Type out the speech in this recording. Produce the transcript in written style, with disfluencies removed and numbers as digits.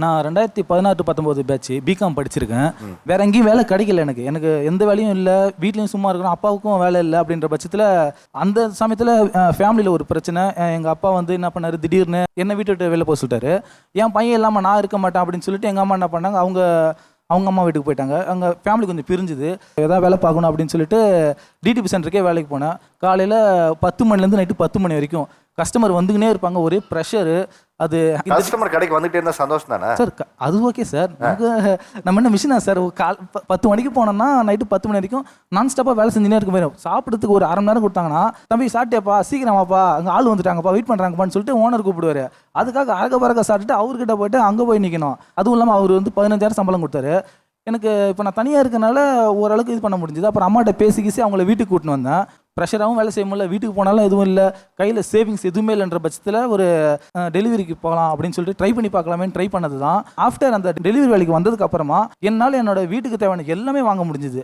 நான் 2016 19 batch BCom படிச்சிருக்கேன். வேற எங்கேயும் வேலை கிடைக்கல எனக்கு. எனக்கு எந்த வேலையும் இல்ல. வீட்லயும் சும்மா இருக்கணும். அப்பாவுக்கும் வேலை இல்ல அப்படின்ற பட்சத்துல அந்த சமயத்துல ஃபேமிலில ஒரு பிரச்சனை. எங்க அப்பா வந்து என்ன பண்ணாரு, திடீர்னு என்ன வீட்டை விட்டு வெளில போக சொல்லிட்டாரு. என் பையன் இல்லாம நான் இருக்க மாட்டேன் அப்படின்னு சொல்லிட்டு எங்க அம்மா என்ன பண்ணாங்க, அவங்க அம்மா வீட்டுக்கு போயிட்டாங்க. அங்கே ஃபேமிலி கொஞ்சம் பிரிஞ்சுது. ஏதாவது வேலை பார்க்கணும் அப்படின்னு சொல்லிட்டு டிடிபி சென்டருக்கே வேலைக்கு போனேன். காலையில் 10 மணிலேருந்து நைட்டு 10 மணி வரைக்கும் கஸ்டமர் வந்துக்கினே இருப்பாங்க. ஒரே ப்ரெஷரு. அது கஸ்டமர் கடைக்கு வந்துட்டே இருந்தா சந்தோஷம் தானே சார்? அது ஓகே சார். நம்ம என்ன மிஷினா சார்? 10 மணிக்கு போனோம்னா நைட்டு 10 மணி வரைக்கும் நான் ஸ்டாப்பாக வேலை செஞ்சுனே இருக்க போயிடும். சாப்பிட்றதுக்கு ஒரு 1/2 மணி நேரம் கொடுத்தாங்கன்னா, தம்பி சாப்பிட்டேப்பா, சீக்கிரமாப்பா, அங்கே ஆள் வந்துட்டாங்கப்பா, வெயிட் பண்ணுறாங்கப்பான்னு சொல்லிட்டு ஓனர் கூப்பிடுவார். அதுக்காக அரக பறக்க சாப்பிட்டுட்டு அவர்கிட்ட போய்ட்டு அங்கே போய் நிற்கணும். அதுவும் இல்லாமல் அவர் வந்து 15,000 சம்பளம் கொடுத்தாரு. எனக்கு இப்போ நான் தனியாக இருக்கனால ஓரளவுக்கு இது பண்ண முடிஞ்சுது. அப்புறம் அம்மாட்ட பேசி அவங்கள வீட்டுக்கு கூட்டின்னு வந்தேன். ப்ரெஷராகவும் வேலை செய்ய முடியல. வீட்டுக்கு போனாலும் எதுவும் இல்லை, கையில் சேவிங்ஸ் எதுவுமே இல்லைன்ற பட்சத்தில் ஒரு டெலிவரிக்கு போகலாம் அப்படின்னு சொல்லிட்டு ட்ரை பண்ணி பார்க்கலாமேன்னு ட்ரை பண்ணது தான். ஆஃப்டர் அந்த டெலிவரி வேலைக்கு வந்ததுக்கு அப்புறமா என்னால் என்னோட வீட்டுக்கு தேவையான எல்லாமே வாங்க முடிஞ்சுது.